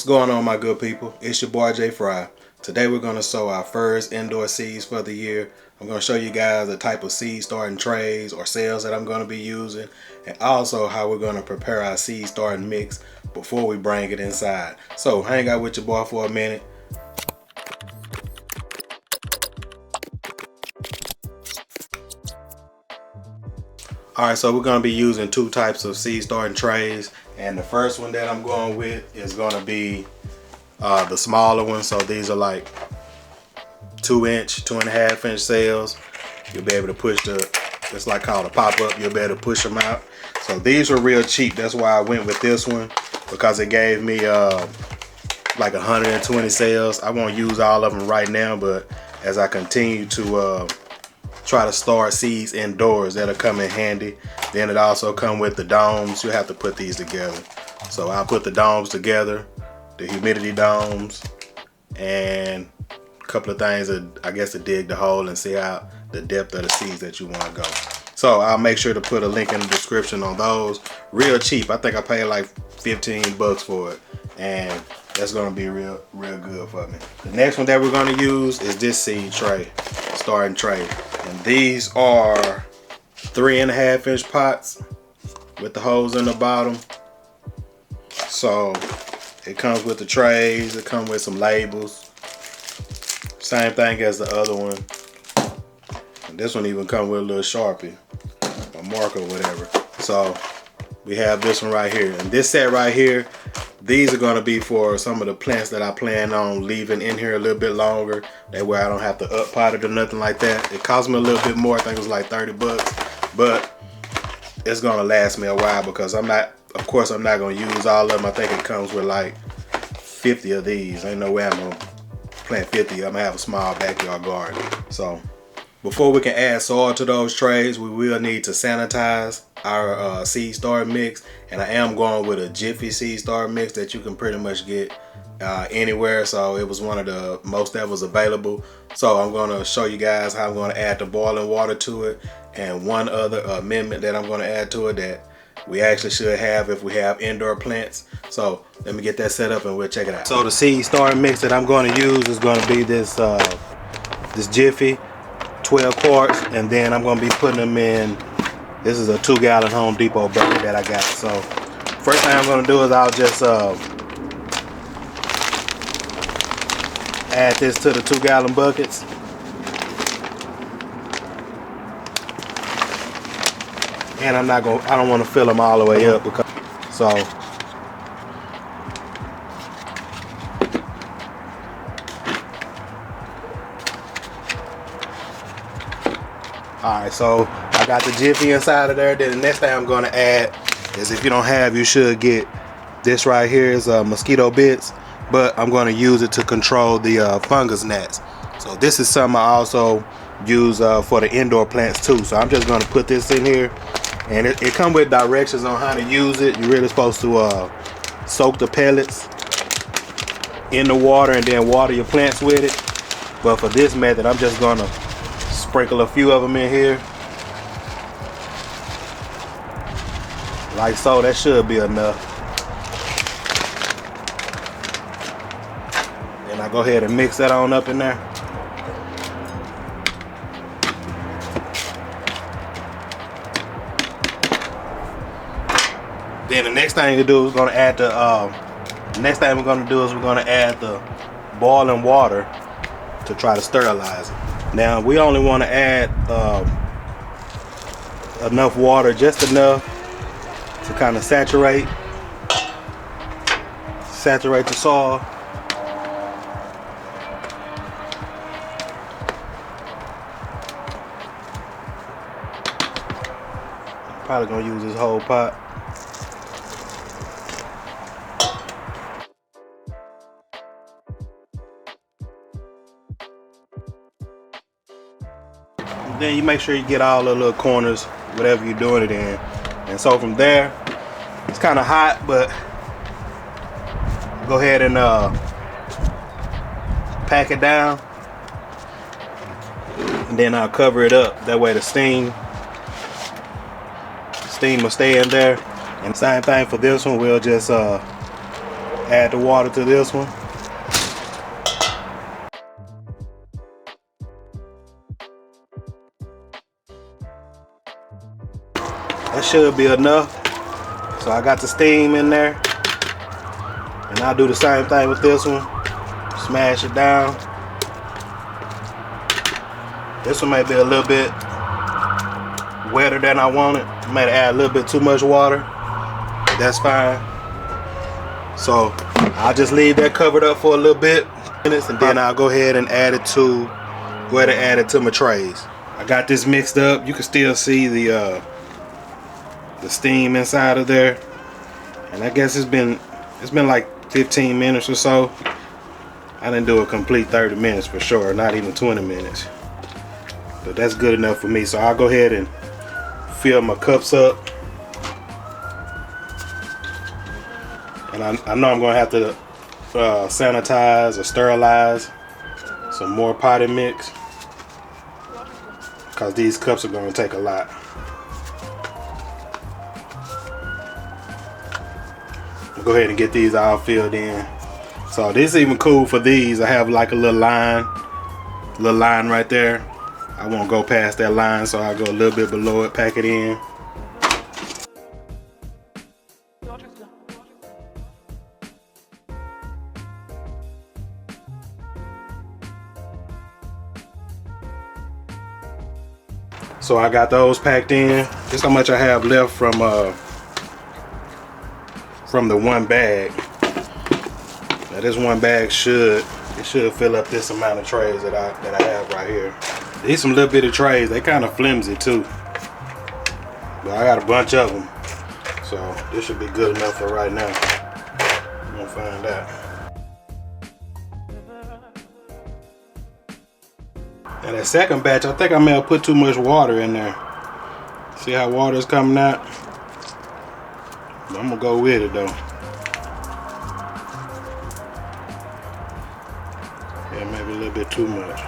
What's going on, my good people? It's your boy Jay Fry. Today we're going to sow our first indoor seeds for the year. I'm going to show you guys the type of seed starting trays or cells that I'm going to be using, and also how we're going to prepare our seed starting mix before we bring it inside. So hang out with your boy for a minute. Alright, so we're going to be using two types of seed starting trays, and the first one that I'm going with is going to be the smaller one. So these are like 2-inch, 2.5-inch cells. You'll be able to push it's like called a pop-up. You'll be able to push them out. So these were real cheap. That's why I went with this one, because it gave me like 120 cells. I won't use all of them right now, but as I continue to try to start seeds indoors, that'll come in handy. Then it also come with the domes. You have to put these together. So I'll put the domes together, the humidity domes, and a couple of things I guess to dig the hole and see how the depth of the seeds that you want to go. So I'll make sure to put a link in the description on those. Real cheap. I think I paid like 15 bucks for it, and that's gonna be real good for me. The next one that we're gonna use is this seed tray, starting tray. And these are 3.5-inch pots with the holes in the bottom. So it comes with the trays, it comes with some labels. Same thing as the other one. And this one even comes with a little Sharpie, a marker or whatever. So we have this one right here. And this set right here, these are going to be for some of the plants that I plan on leaving in here a little bit longer. That way I don't have to up pot it or nothing like that. It cost me a little bit more. I think it was like 30 bucks. But it's going to last me a while, because of course I'm not going to use all of them. I think it comes with like 50 of these. Ain't no way I'm going to plant 50. I'm going to have a small backyard garden. So before we can add soil to those trays, we will need to sanitize our seed starter mix, and I am going with a Jiffy seed starter mix that you can pretty much get anywhere. So it was one of the most that was available. So I'm going to show you guys how I'm going to add the boiling water to it, and one other amendment that I'm going to add to it that we actually should have if we have indoor plants. So let me get that set up and we'll check it out. So the seed starter mix that I'm going to use is going to be this this Jiffy 12 quarts, and then I'm going to be putting them in. This is a 2-gallon Home Depot bucket that I got. So first thing I'm going to do is I'll just add this to the 2-gallon buckets. And I don't want to fill them all the way up, because so alright, so I got the Jiffy inside of there. Then the next thing I'm going to add is, if you don't have, you should get this right here, is mosquito bits, but I'm going to use it to control the fungus gnats. So this is something I also use for the indoor plants too. So I'm just going to put this in here, and it comes with directions on how to use it. You're really supposed to soak the pellets in the water and then water your plants with it. But for this method, I'm just going to sprinkle a few of them in here, like so. That should be enough. And I go ahead and mix that on up in there. Then the next thing you do is going to add next thing we're going to do is we're going to add the boiling water to try to sterilize it. Now we only want to add enough water, just enough to kind of saturate the soil. Probably gonna use this whole pot. Then you make sure you get all the little corners, whatever you're doing it in. And so from there, it's kind of hot, but go ahead and pack it down, and then I'll cover it up. That way the steam will stay in there. And same thing for this one. We'll just add the water to this one. That should be enough. So I got the steam in there. And I'll do the same thing with this one. Smash it down. This one may be a little bit wetter than I wanted. Might add a little bit too much water. But that's fine. So I'll just leave that covered up for a little bit. And then I'll go ahead and add it to my trays. I got this mixed up. You can still see the steam inside of there. And I guess it's been like 15 minutes or so. I didn't do a complete 30 minutes for sure, not even 20 minutes. But that's good enough for me. So I'll go ahead and fill my cups up. And I know I'm gonna have to sanitize or sterilize some more potted mix, because these cups are gonna take a lot. I'll go ahead and get these all filled in. So this is even cool for these. I have like a little line right there. I won't go past that line, so I'll go a little bit below it, pack it in. So I got those packed in. This is how much I have left from the one bag. Now this one bag should fill up this amount of trays that I have right here. These some little bitty trays. They kind of flimsy too, but I got a bunch of them, so this should be good enough for right now. I'm gonna find out. Now that second batch, I think I may have put too much water in there. See how water's coming out? But I'm gonna go with it though. Yeah, maybe a little bit too much.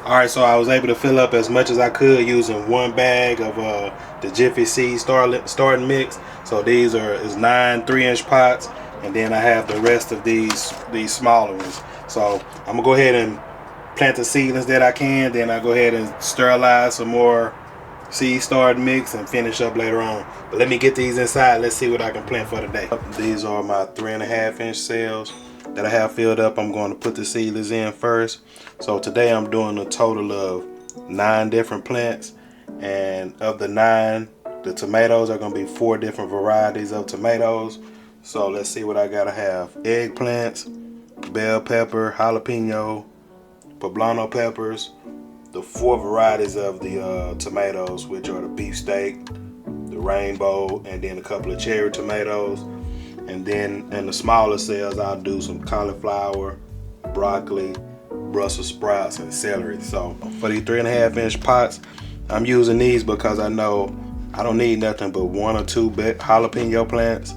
Alright, so I was able to fill up as much as I could using one bag of the Jiffy Seed starting mix. So these is 9 3-inch pots, and then I have the rest of these smaller ones. So I'm gonna go ahead and plant the seedlings that I can, then I'll go ahead and sterilize some more seed starting mix and finish up later on. But let me get these inside. Let's see what I can plant for today. These are my 3.5-inch cells that I have filled up. I'm going to put the seedlings in first. So today I'm doing a total of 9 different plants, and of the 9, the tomatoes are going to be 4 different varieties of tomatoes. So let's see what I gotta have. Eggplants, bell pepper, jalapeno, poblano peppers, the 4 varieties of the tomatoes, which are the beefsteak, the rainbow, and then a couple of cherry tomatoes. And then in the smaller cells, I'll do some cauliflower, broccoli, Brussels sprouts, and celery. So for these 3.5-inch pots, I'm using these because I know I don't need nothing but 1 or 2 jalapeno plants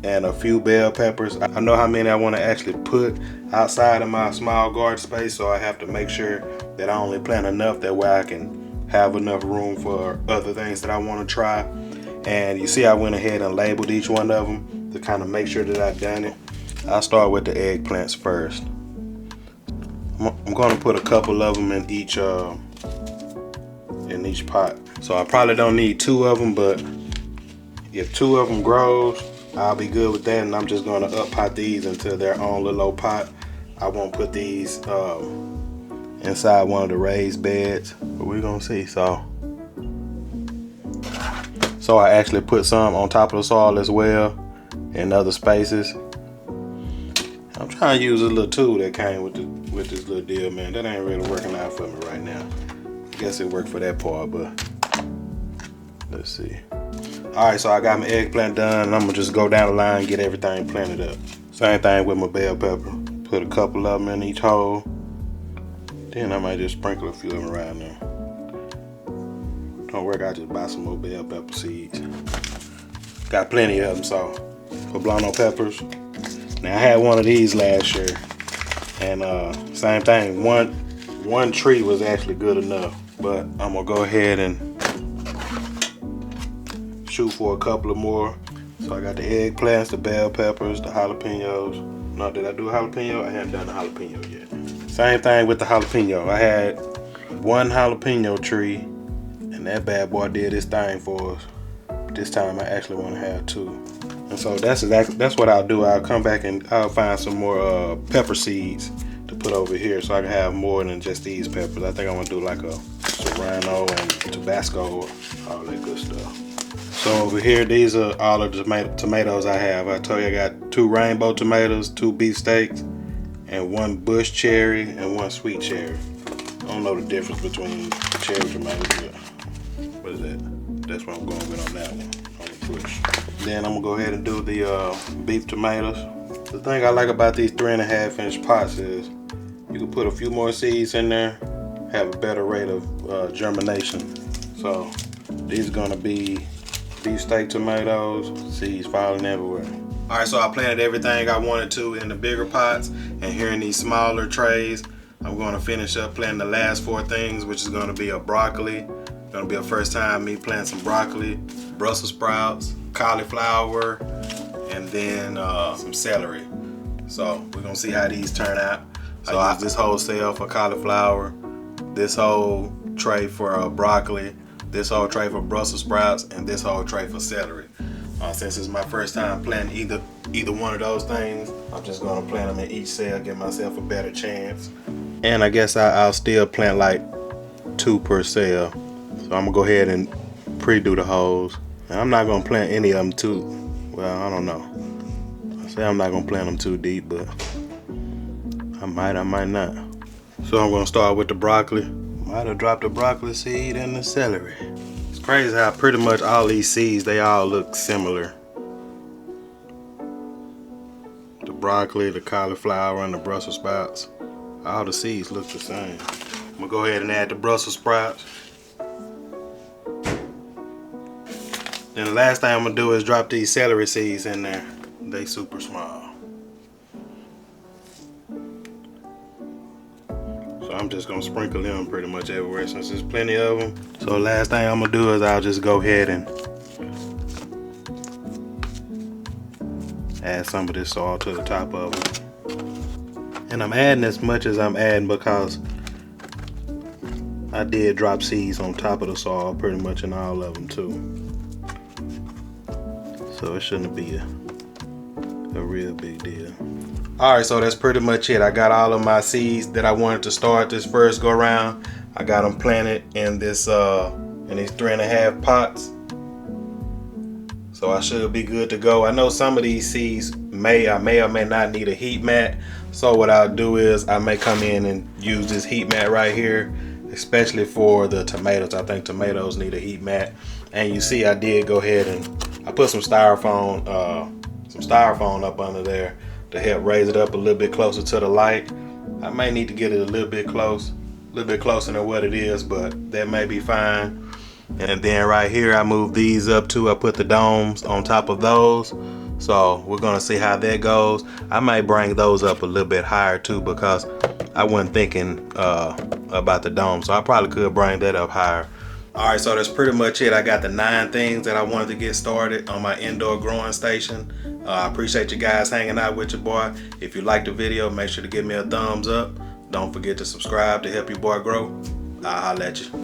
and a few bell peppers. I know how many I want to actually put outside of my small garden space, so I have to make sure that I only plant enough, that way I can have enough room for other things that I want to try. And you see I went ahead and labeled each one of them to kind of make sure that I've done it. I'll start with the eggplants first. I'm going to put a couple of them in each pot. So I probably don't need 2 of them, but if 2 of them grows, I'll be good with that. And I'm just going to up pot these into their own little old pot. I won't put these inside one of the raised beds, but we're gonna see. So I actually put some on top of the soil as well in other spaces. I'm trying to use a little tool that came with this little deal, man. That ain't really working out for me right now. I guess it worked for that part, but let's see. Alright, so I got my eggplant done, and I'm gonna just go down the line and get everything planted up. Same thing with my bell pepper. Put a couple of them in each hole. Then I might just sprinkle a few of them around there. Don't work, I just buy some more bell pepper seeds. Got plenty of them, so poblano peppers. Now I had one of these last year, and same thing. One tree was actually good enough, but I'm gonna go ahead and shoot for a couple of more. So I got the eggplants, the bell peppers, the jalapenos. No, did I do a jalapeno? I haven't done a jalapeno yet. Same thing with the jalapeno. I had one jalapeno tree, and that bad boy did his thing for us. This time I actually want to have two. And so that's what I'll do. I'll come back and I'll find some more pepper seeds to put over here so I can have more than just these peppers. I think I want to do like a serrano and Tabasco, all that good stuff. So over here, these are all of the tomatoes I have. I told you I got 2 rainbow tomatoes, 2 beefsteaks, and 1 bush cherry and 1 sweet cherry. I don't know the difference between cherry tomatoes, but what is that? That's what I'm going with on that one, on the bush. Then I'm gonna go ahead and do the beef tomatoes. The thing I like about these 3.5-inch pots is you can put a few more seeds in there, have a better rate of germination. So these are gonna be beefsteak tomatoes, seeds falling everywhere. All right, so I planted everything I wanted to in the bigger pots, and here in these smaller trays, I'm going to finish up planting the last 4 things, which is going to be a broccoli. Going to be a first time me planting some broccoli, Brussels sprouts, cauliflower, and then some celery. So we're going to see how these turn out. So I use this whole cell for cauliflower, this whole tray for broccoli, this whole tray for Brussels sprouts, and this whole tray for celery. Since it's my first time planting either one of those things, I'm just gonna plant them in each cell, give myself a better chance. And I guess I'll still plant like 2 per cell. So I'm gonna go ahead and pre-do the holes. And I'm not gonna plant any of them too, well, I don't know. I say I'm not gonna plant them too deep, but I might not. So I'm gonna start with the broccoli. Might have dropped a broccoli seed and the celery. It's crazy how pretty much all these seeds, they all look similar. The broccoli, the cauliflower, and the Brussels sprouts. All the seeds look the same. I'm gonna go ahead and add the Brussels sprouts. Then the last thing I'm gonna do is drop these celery seeds in there. They super small. I'm just gonna sprinkle them pretty much everywhere since there's plenty of them. So last thing I'm gonna do is I'll just go ahead and add some of this soil to the top of them. And I'm adding as much as I'm adding because I did drop seeds on top of the soil pretty much in all of them too. So it shouldn't be a real big deal. Alright, so that's pretty much it. I got all of my seeds that I wanted to start this first go around. I got them planted in this in these 3.5 pots. So I should be good to go. I know some of these seeds may or may not need a heat mat. So what I'll do is I may come in and use this heat mat right here, especially for the tomatoes. I think tomatoes need a heat mat. And you see I did go ahead and I put some styrofoam up under there to help raise it up a little bit closer to the light. I may need to get it a little bit closer than what it is, but that may be fine. And then right here I move these up too. I put the domes on top of those. So we're gonna see how that goes. I might bring those up a little bit higher too because I wasn't thinking about the dome. So I probably could bring that up higher. Alright, so that's pretty much it. I got the 9 things that I wanted to get started on my indoor growing station. I appreciate you guys hanging out with your boy. If you liked the video, make sure to give me a thumbs up. Don't forget to subscribe to help your boy grow. I'll holler at you.